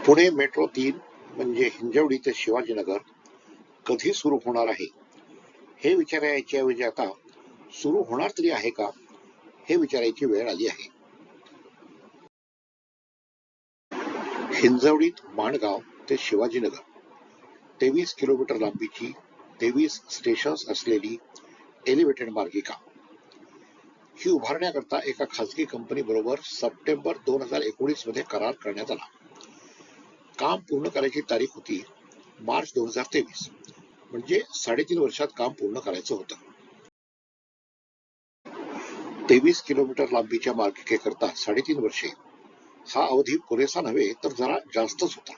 Pune metro 3 म्हणजे हिंजवडी ते शिवाजीनगर कधी सुरू होणार आहे हे विचारायच्या ऐवजी आता सुरू होणार तरी आहे का हे विचारायची वेळ आली आहे. हिंजवडीत माणगाव ते शिवाजीनगर 23 किलोमीटर लांबीची 23 स्टेशन्स असलेली एलिव्हेटेड मार्गिका ही उभारण्याकरता एका खासगी कंपनी बरोबर सप्टेंबर 2019 मध्ये करार करण्यात आला. काम पूर्ण करायची तारीख होती मार्च 2023, म्हणजे 3.5 वर्षात काम पूर्ण करायचं होतं. 23 किलोमीटर लांबीच्या मार्गिकेकरता 3.5 वर्षे हा अवधी पुरेसा नव्हे तर जरा जास्तच होता.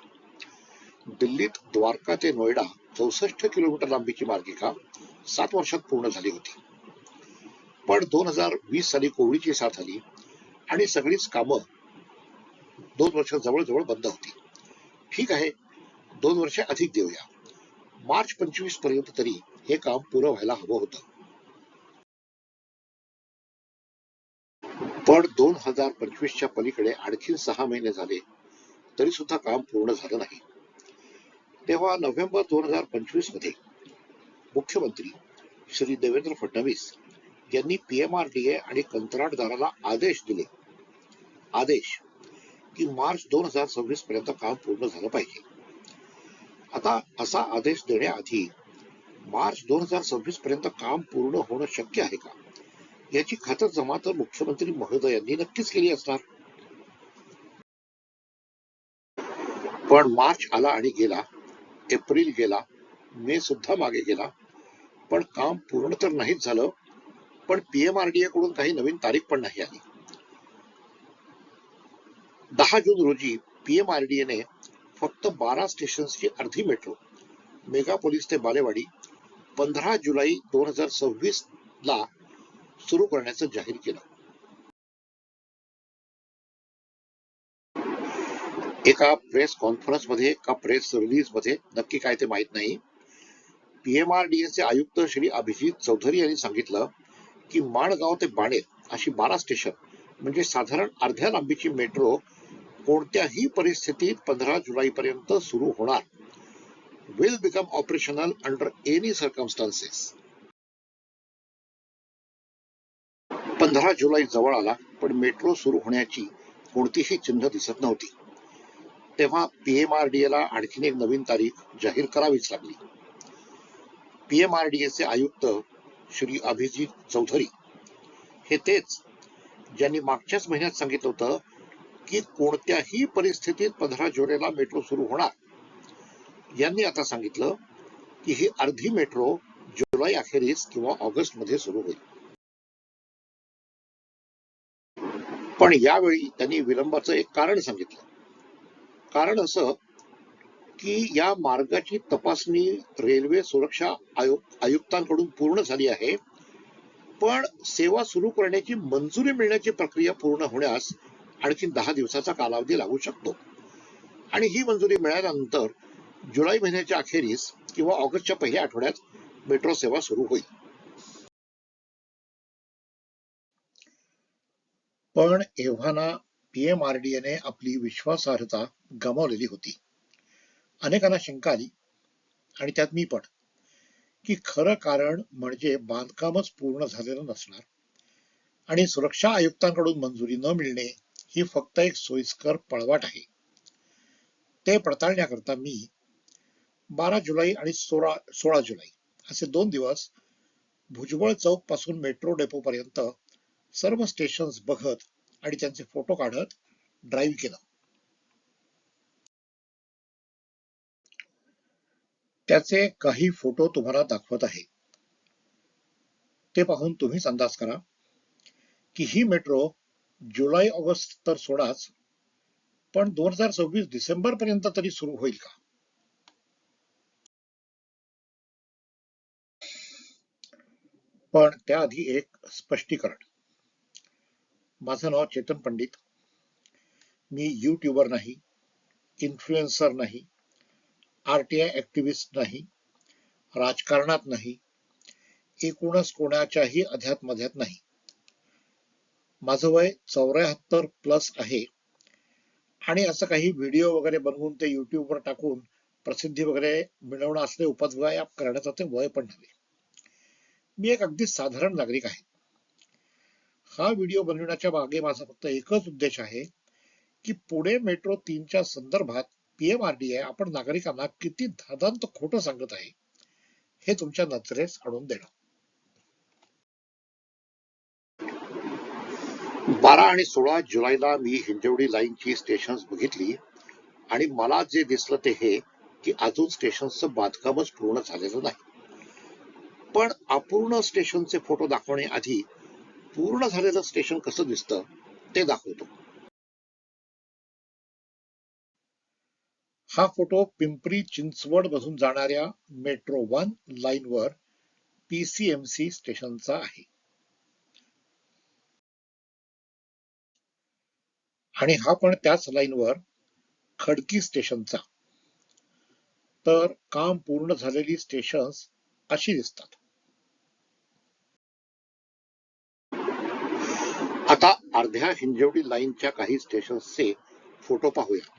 दिल्लीत द्वारका ते नोएडा 64 किलोमीटर लांबीची मार्गिका 7 वर्षात पूर्ण झाली होती. पण 2020 साली कोविडची साथ आली आणि सगळीच कामं 2 वर्ष जवळजवळ बंद होती. ठीक आहे, 2 वर्ष अधिक देऊया, मार्च 25 पर्यंत तरी हे काम पुरं व्हायला हवं होतं. पण 2025च्या पलीकडे आणखी 6 महिने झाले तरी सुद्धा काम पूर्ण झालं नाही. तेव्हा नोव्हेंबर 2025 मध्ये मुख्यमंत्री श्री देवेंद्र फडणवीस यांनी पीएमआरडीए आणि कंत्राटदाराला आदेश दिले की मार्च 2026 पर्यंत काम पूर्ण झालं पाहिजे. आता असा आदेश देण्याआधी मार्च 2026 पर्यंत काम पूर्ण होणं शक्य आहे का याची खातरजमा तर मुख्यमंत्री महोदयांनी नक्कीच केली असणार. पण मार्च आला आणि गेला, एप्रिल गेला, मे सुद्धा मागे गेला, पण काम पूर्ण तर नाहीच झालं. पण पीएमआरडीए कडून काही नवीन तारीख पण नाही आली. 10 जून रोजी पीएमआरडीएने फक्त 12 स्टेशन्सची अर्धी मेट्रो मेगापोलिस ते बालेवाडी 15 जुलै 2026 ला सुरू करण्याचं जाहीर केलं. एका प्रेस कॉन्फरन्स मध्ये का प्रेस रिलीज मध्ये नक्की काय ते माहित नाही, पीएमआरडीएचे आयुक्त श्री अभिजित चौधरी यांनी सांगितलं की माणगाव ते बाणेर अशी 12 स्टेशन म्हणजे साधारण अर्ध्या लांबीची मेट्रो कोणत्याही परिस्थितीत 15 जुलैपर्यंत सुरू होणार. Will become operational under any circumstances. 15 जुलै जवळ आला पण मेट्रो सुरू होण्याची कोणतीही चिन्ह दिसत नव्हती. तेव्हा पीएमआरडीएला आणखीन एक नवीन तारीख जाहीर करावीच लागली. पीएमआरडीएचे आयुक्त श्री अभिजित चौधरी हे तेच ज्यांनी मागच्याच महिन्यात सांगितलं होतं की कोणत्याही परिस्थितीत 15 जुलैला मेट्रो सुरू होणार. यांनी आता सांगितलं की ही अर्धी मेट्रो जुलै अखेरीस किंवा ऑगस्ट मध्ये सुरू होईल. पण यावेळी त्यांनी विलंबाचं एक कारण सांगितलं. कारण असं की या मार्गाची तपासणी रेल्वे सुरक्षा आयुक्तांकडून पूर्ण झाली आहे, पण सेवा सुरू करण्याची मंजुरी मिळण्याची प्रक्रिया पूर्ण होण्यास आणखी 10 दिवसाचा कालावधी लागू शकतो. आणि ही मंजुरी मिळाल्यानंतर जुलै महिन्याच्या अखेरीस किंवा ऑगस्टच्या पहिल्या आठवड्यात मेट्रो सेवा सुरू होईल. पण एव्हाना पीएमआरडीएने आपली विश्वासार्हता गमावलेली होती. अनेकांना शंका आली आणि त्यात मी पण, की खरं कारण म्हणजे बांधकामच पूर्ण झालेलं नसणार आणि सुरक्षा आयुक्तांकडून मंजुरी न मिळणे ही फक्त एक सोयीस्कर पळवाट आहे. ते पडताळण्याकरता मी 12 जुलै आणि 16 जुलै असे 2 दिवस भुजबळ चौक पासून मेट्रो डेपो पर्यंत सर्व स्टेशन्स बघत आणि त्यांचे फोटो काढत ड्राईव्ह केलं. त्याचे काही फोटो तुम्हाला दाखवत आहे. ते पाहून तुम्हीच अंदाज करा की ही मेट्रो जुलै ऑगस्ट तर सोडाच, पण 2026 डिसेंबर पर्यंत तरी सुरू होईल का. पण त्याआधी एक स्पष्टीकरण. माझं नाव चेतन पंडित. मी युट्यूबर नाही, इन्फ्लुएन्सर नाही, आरटीआय ऍक्टिव्हिस्ट नाही, राजकारणात नाही, एकूणच कोणाच्याही अध्यात्मध्यात नाही. माझं वय 74 प्लस आहे आणि असं काही व्हिडिओ वगैरे बनवून ते युट्यूबवर टाकून प्रसिद्धी वगैरे मिळवणं असले उपद्व्याप करण्याचं ते वय पण नव्हे. मी एक अगदी साधारण नागरिक आहे. हा व्हिडिओ बनवण्याच्या मागे माझा फक्त एकच उद्देश आहे की पुणे मेट्रो 3च्या संदर्भात पीएमआरडीए आपण नागरिकांना किती धादांत खोटं सांगत आहे हे तुमच्या नजरेस आणून देणं. 12 आणि 16 जुलैला मी हिंजवडी लाईनची स्टेशन्स बघितली आणि मला जे दिसलं ते हे की अजून स्टेशनचं बांधकामच पूर्ण झालेलं नाही. पण अपूर्ण स्टेशनचे फोटो दाखवण्याआधी पूर्ण झालेलं स्टेशन कसं दिसतं ते दाखवतो. हा फोटो पिंपरी चिंचवड मधून जाणाऱ्या मेट्रो 1 लाईनवर पीसीएमसी स्टेशनचा आहे. आणि हा पण त्याच लाईनवर खडकी स्टेशनचा. तर काम पूर्ण झालेली स्टेशन्स अशी दिसतात. आता अर्ध्या हिंजवडी लाईनच्या काही स्टेशन्सचे फोटो पाहूया.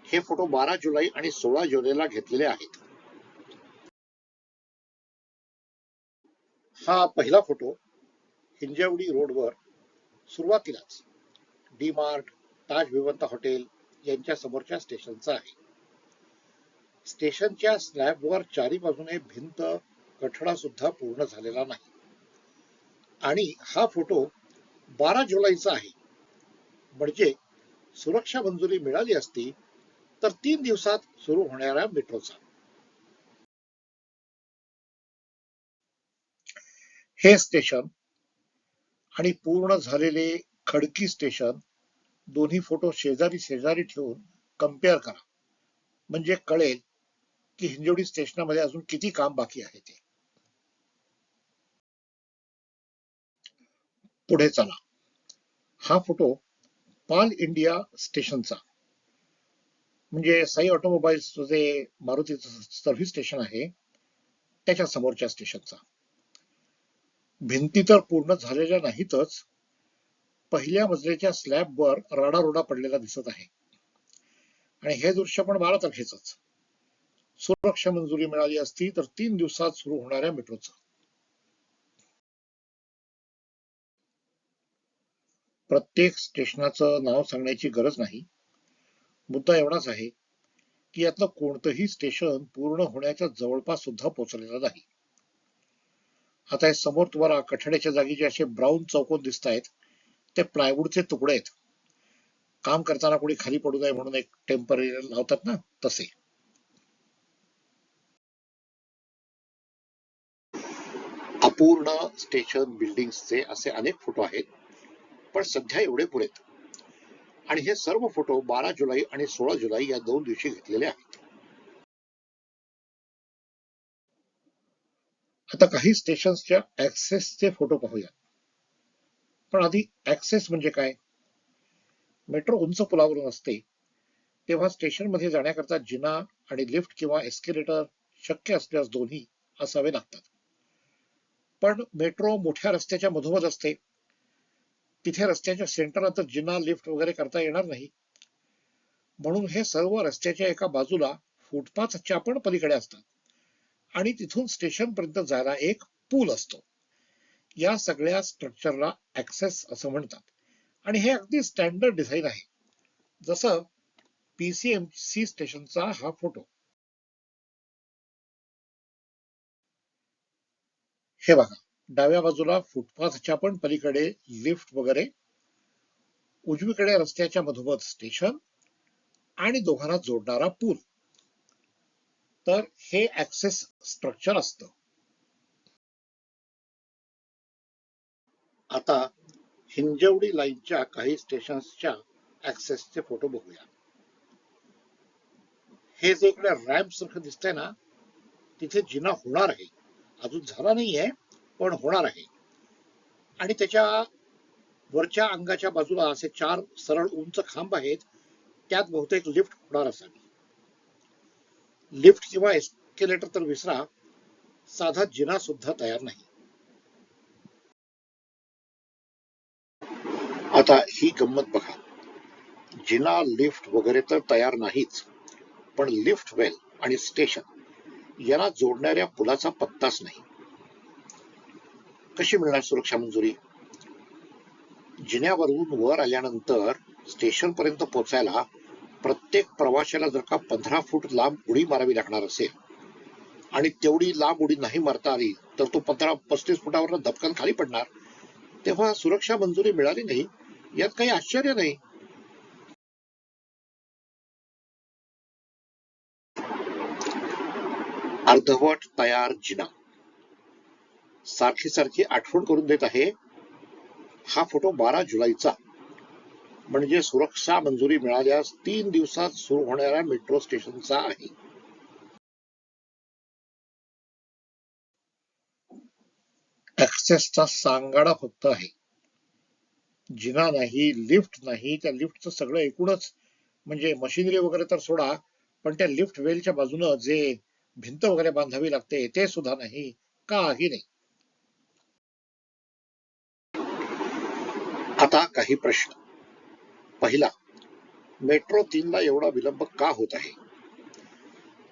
हे फोटो 12 जुलै आणि 16 जुलैला घेतलेले आहेत. हा पहिला फोटो हिंजवडी रोडवर सुरुवातीलाच डी मार्ट, ताज विवंत हॉटेल यांच्या समोरच्या स्टेशनचा आहे. स्टेशनच्या स्लॅबवर चारी बाजूने भिंत कठडा सुद्धा पूर्ण झालेला नाही. आणि हा फोटो 12 जुलैचा आहे. म्हणजे सुरक्षा मंजुरी मिळाली असती तर 3 दिवसात सुरू होणाऱ्या मेट्रोचा. हे स्टेशन आणि पूर्ण झालेले खडकी स्टेशन दोन्ही फोटो शेजारी शेजारी ठेवून कम्पेअर करा. म्हणजे कळेल की हिंजवडी स्टेशनमध्ये अजून किती काम बाकी आहे ते. पुढे चला. हा फोटो पाल इंडिया स्टेशनचा म्हणजे साई ऑटोमोबाईल्स जे मारुतीचं सर्व्हिस स्टेशन आहे त्याच्या समोरच्या स्टेशनचा. भिंती तर पूर्ण झालेल्या नाहीतच, पहिल्या मजल्याच्या स्लॅबवर राडारोडा पडलेला दिसत आहे. आणि हे दृश्य पण 12 तारखेच. सुरक्षा मंजुरी मिळाली असती तर 3 दिवसात सुरू होणाऱ्या मेट्रोचं. प्रत्येक स्टेशनाचं नाव सांगण्याची गरज नाही. मुद्दा एवढाच आहे की यातलं कोणतंही स्टेशन पूर्ण होण्याच्या जवळपास सुद्धा पोहोचलेलं नाही. आता हे समोर तुम्हाला कठड्याच्या जागी जे असे ब्राऊन चौकोन दिसत आहेत ते प्लायवूडचे तुकडे आहेत. काम करताना कोणी खाली पडू नये म्हणून एक टेम्पररी लावतात ना तसे. अपूर्ण स्टेशन बिल्डिंगचे असे अनेक फोटो आहेत, पण सध्या एवढे पुरेत. आणि हे सर्व फोटो 12 जुलै आणि 16 जुलै या 2 दिवशी घेतलेले आहेत. आता काही स्टेशन्सच्या ऍक्सेसचे फोटो पाहूया. पण आधी ऍक्सेस म्हणजे काय? मेट्रो उंच पुलावरून असते तेव्हा स्टेशनमध्ये जाण्याकरता जिना आणि लिफ्ट किंवा एस्केलेटर शक्य असल्यास दोन्ही असावे लागतात. पण मेट्रो मोठ्या रस्त्याच्या मधोमध असते. तिथे रस्त्याच्या सेंटरला तर जिना लिफ्ट वगैरे करता येणार नाही. म्हणून हे सर्व रस्त्याच्या एका बाजूला फुटपाथच्या पण पलीकडे असतात आणि तिथून स्टेशन पर्यंत जायला एक पूल असतो. या सगळ्या स्ट्रक्चरला ऍक्सेस असं म्हणतात. आणि हे अगदी स्टँडर्ड डिझाईन आहे. जसं पीसीएमसी स्टेशनचा हा फोटो. हे बघा, डाव्या बाजूला फुटपाथच्या पण पलीकडे लिफ्ट वगैरे, उजवीकडे रस्त्याच्या मधोमध स्टेशन आणि दोघांना जोडणारा पूल. तर हे ऍक्सेस स्ट्रक्चर असतं. आता हिंजवडी लाईनच्या काही स्टेशन्सच्या ऍक्सेसचे फोटो बघूया. हे जे इकडे रॅम्प सारखं दिसतंय ना, तिथे जिना होणार आहे. अजून झाला नाहीये पण होणार आहे. आणि त्याच्या वरच्या अंगाच्या बाजूला असे 4 सरळ उंच खांब आहेत. त्यात बहुतेक लिफ्ट होणार असावी. लिफ्ट किंवा एस्केलेटर तर विसरा, साधा जिना सुद्धा तयार नाही. आता ही गंमत बघा. जिना, लिफ्ट वगैरे तर तयार नाहीच, पण लिफ्ट वेल आणि स्टेशन यांना जोडणाऱ्या पुलाचा पत्ताच नाही. कशी मिळणार सुरक्षा मंजुरी? जिन्यावरून वर आल्यानंतर स्टेशन पर्यंत पोहोचायला प्रत्येक प्रवाशाला जर का 15 फूट लांब उडी मारावी लागणार असेल आणि तेवढी लांब उडी नाही मारता आली तर तो 15-35 फुटावर धपकन खाली पडणार, तेव्हा सुरक्षा मंजुरी मिळाली नाही यात काही आश्चर्य नाही. अर्धवट तयार जिना सारखी सारखी आठवण करून देत आहे. हा फोटो 12 जुलैचा, म्हणजे सुरक्षा मंजुरी मिळाल्यास 3 दिवसात सुरू होणाऱ्या मेट्रो स्टेशनचा आहे. ऍक्सेसचा सांगाडा फक्त आहे. जिना नाही, लिफ्ट नाही. त्या लिफ्टचं सगळं एकूणच म्हणजे मशिनरी वगैरे तर सोडा, पण त्या लिफ्ट वेलच्या बाजूनं जे भिंत वगैरे बांधावी लागते ते सुद्धा नाही, काही नाही. आता काही प्रश्न. पहिला, मेट्रो 3 ला एवढा विलंब का होत आहे?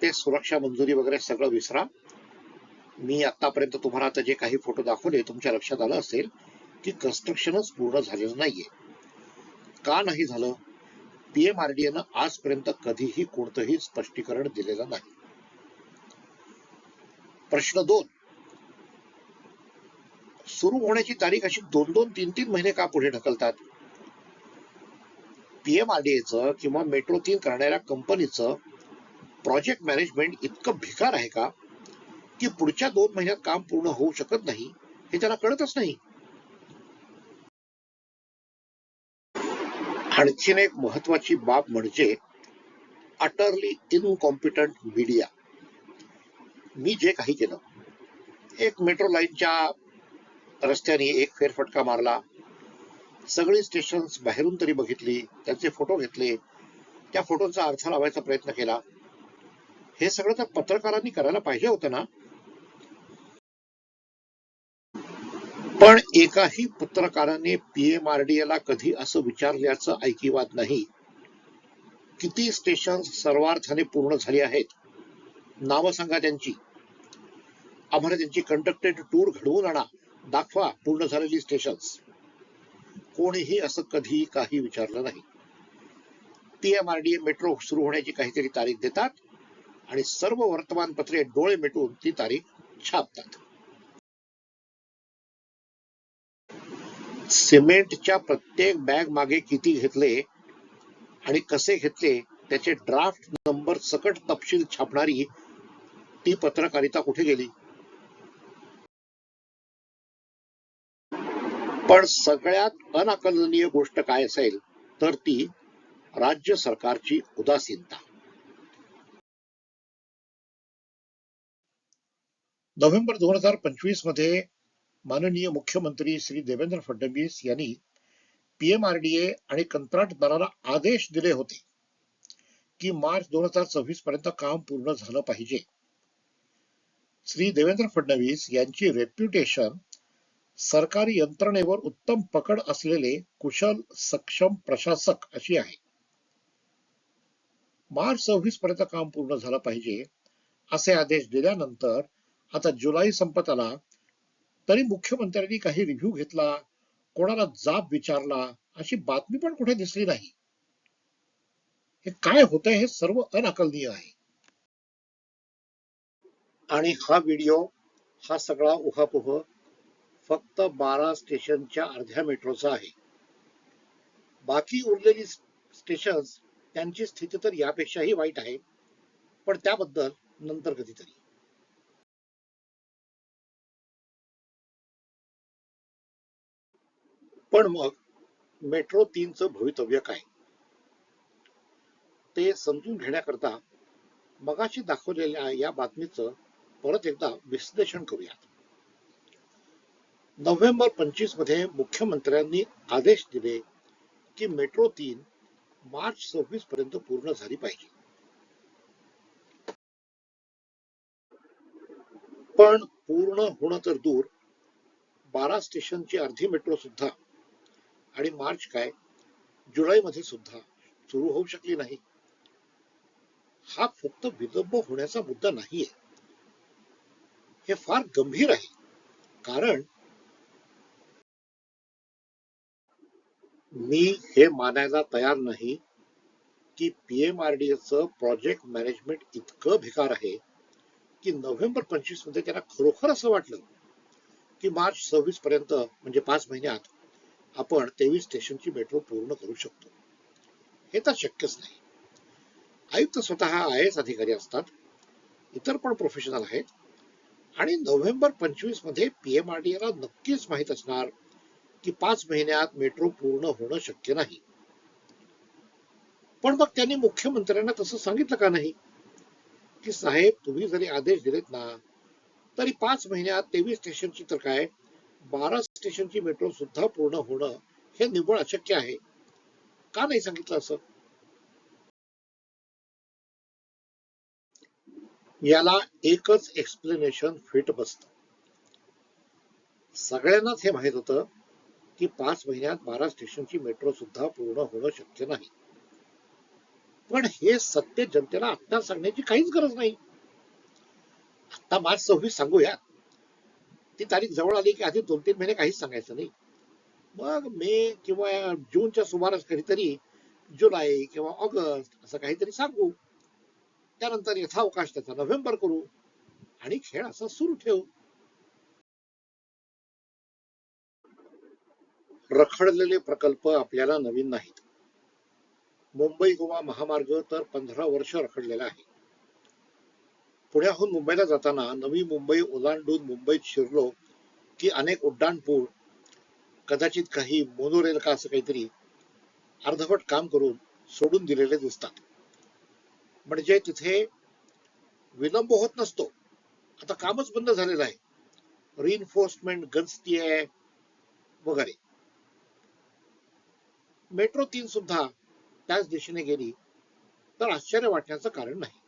ते सुरक्षा मंजुरी वगैरे सगळं विसरा. मी आतापर्यंत तुम्हाला आता जे काही फोटो दाखवले तुमच्या लक्षात आलं असेल की कन्स्ट्रक्शनच पूर्ण झालेलं नाहीये. का नाही झालं? पीएमआरडीएनं आजपर्यंत कधीही कोणतंही स्पष्टीकरण दिलेलं नाही. प्रश्न 2, सुरू होण्याची तारीख अशी 2-2, 3-3 महिने का पुढे ढकलतात? पीएमआरडीएचं किंवा मेट्रो 3 करणाऱ्या कंपनीचं प्रोजेक्ट मॅनेजमेंट इतकं भिकार आहे का की पुढच्या 2 महिन्यात काम पूर्ण होऊ शकत नाही हे त्याला कळतच नाही. आणखीन एक महत्वाची बाब म्हणजे अटरली इनकॉम्पिटंट मीडिया. मी जे काही केलं, एक मेट्रो लाईनच्या रस्त्याने एक फेरफटका मारला, सगळी स्टेशन्स बाहेरून तरी बघितली, त्यांचे फोटो घेतले, त्या फोटोचा अर्थ लावायचा प्रयत्न केला. हे सगळं तर पत्रकारांनी करायला पाहिजे होतं ना. पण एकाही पत्रकाराने पीएमआरडीएला कधी असं विचारल्याचं ऐकिवात नाही, किती स्टेशन सर्वार्थाने पूर्ण झाली आहेत, नावं सांगा त्यांची, आम्हाला त्यांची कंडक्टेड टूर घडवून आणा, दाखवा पूर्ण झालेली स्टेशन्स. कोणीही असं कधी काही विचारलं नाही. पीएमआरडीए मेट्रो सुरू होण्याची काहीतरी तारीख देतात आणि सर्व वर्तमानपत्रे डोळे मिटून ती तारीख छापतात. सिमेंटच्या प्रत्येक बॅग मागे किती घेतले आणि कसे घेतले त्याचे ड्राफ्ट नंबर सकट तपशील छापणारी ती पत्रकारिता कुठे गेली? पण सगळ्यात अनाकलनीय गोष्ट काय असेल तर ती राज्य सरकारची उदासीनता. नोव्हेंबर 2025 मध्ये माननीय मुख्यमंत्री श्री देवेंद्र फडणवीस यांनी पीएमआरडीए आणि कंत्राटदाराला आदेश दिले होते की मार्च 2026 पर्यंत काम पूर्ण झालं पाहिजे. श्री देवेंद्र फडणवीस यांची रेप्युटेशन सरकारी यंत्रणेवर उत्तम पकड असलेले कुशल सक्षम प्रशासक अशी आहे. मार्च 26 पर्यंत काम पूर्ण झालं पाहिजे असे आदेश दिल्यानंतर आता जुलै संपत आला तरी मुख्यमंत्र्यांनी काही रिव्ह्यू घेतला, कोणाला जाब विचारला अशी बातमी पण कुठे दिसली नाही. हे काय होतंय हे सर्व अनाकलनीय आहे. आणि हा व्हिडिओ, हा सगळा उहापोह फक्त 12 स्टेशनच्या अर्ध्या मेट्रोचा आहे. बाकी उरलेली स्टेशन्स त्यांची स्थिती तर यापेक्षाही वाईट आहे, पण त्याबद्दल नंतर कधीतरी. पण मग मेट्रो 3चं भवितव्य काय ते समजून घेण्याकरता मगाशी दाखवलेल्या या बातमीचं परत एकदा विश्लेषण करूयात. नोव्हेंबर 25 मध्ये मुख्यमंत्र्यांनी आदेश दिले की मेट्रो 3 मार्च 26 पर्यंत पूर्ण झाली पाहिजे. पण पूर्ण होणं तर दूर, 12 स्टेशनची अर्धी मेट्रो सुद्धा, आणि मार्च काय जुलैमध्ये सुद्धा सुरू होऊ शकली नाही. हा फक्त विलंब होण्याचा मुद्दा नाहीये, हे फार गंभीर आहे. कारण मी हे मानायला तयार नाही की पीएमआरडीएचं प्रोजेक्ट मॅनेजमेंट इतकं भिकार आहे की नोव्हेंबर 25 मध्ये त्यांना खरोखर असं वाटलं की मार्च 26 पर्यंत म्हणजे 5 महिन्यात आपण 23 स्टेशनची मेट्रो पूर्ण करू शकतो. हे तर शक्यच नाही. आयुक्त स्वतः आय एस अधिकारी असतात, इतर पण प्रोफेशनल आहेत, आणि नोव्हेंबर 25 मध्ये पीएमआरडीएला नक्कीच माहित असणार की 5 महिन्यात मेट्रो पूर्ण होणं शक्य नाही. पण मग त्यांनी मुख्यमंत्र्यांना तसं सांगितलं का नाही की साहेब, तुम्ही जरी आदेश दिलेत ना, तरी 5 महिन्यात 23 स्टेशनची तर काय, 12 स्टेशनची मेट्रो सुद्धा पूर्ण होणं हे निव्वळ अशक्य आहे. का नाही सांगितलं असं? याला एकच एक्सप्लेनेशन फिट बसतं. सगळ्यांनाच हे माहित होतं की 5 महिन्यात 12 स्टेशनची मेट्रो सुद्धा पूर्ण होणं शक्य नाही. पण हे सत्य जनतेला आत्ता सांगण्याची काहीच गरज नाही. आता मार्च 26 सांगूया, ती तारीख जवळ आली की आधी 2-3 महिने काहीच सांगायचं नाही. मग मे किंवा जूनच्या सुमारास कधीतरी जुलै किंवा ऑगस्ट असं काहीतरी सांगू. त्यानंतर यथावकाश त्याचा नोव्हेंबर करू आणि खेळ असा सुरू ठेवू. रखडलेले प्रकल्प आपल्याला नवीन नाहीत. मुंबई गोवा महामार्ग तर 15 वर्ष रखडलेला आहे. पुण्याहून मुंबईला जाताना नवी मुंबई ओलांडून मुंबईत शिरलो की अनेक उड्डाण पूल, कदाचित काही मोनोरेल का असं काहीतरी अर्धवट काम करून सोडून दिलेले दिसतात. म्हणजे तिथे विलंब होत नसतो, आता कामच बंद झालेलं आहे, रिइन्फोर्समेंट गंजतीये वगैरे. मेट्रो 3 सुद्धा त्याच दिशेने गेली तर आश्चर्य वाटण्याचं कारण नाही.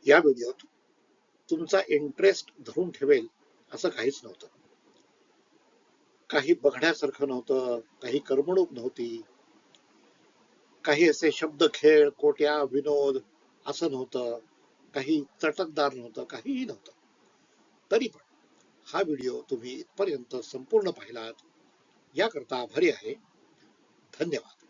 या व्हिडिओत तुमचा इंटरेस्ट धरून ठेवेल असं काहीच नव्हतं. काही बघण्यासारखं नव्हतं, काही करमणूक नव्हती, काही असे शब्द खेळ कोट्या विनोद असं नव्हतं, काही चटकदार नव्हतं, काहीही नव्हतं. तरी पण हा व्हिडिओ तुम्ही इथपर्यंत संपूर्ण पाहिलात याकरता आभारी आहे. धन्यवाद.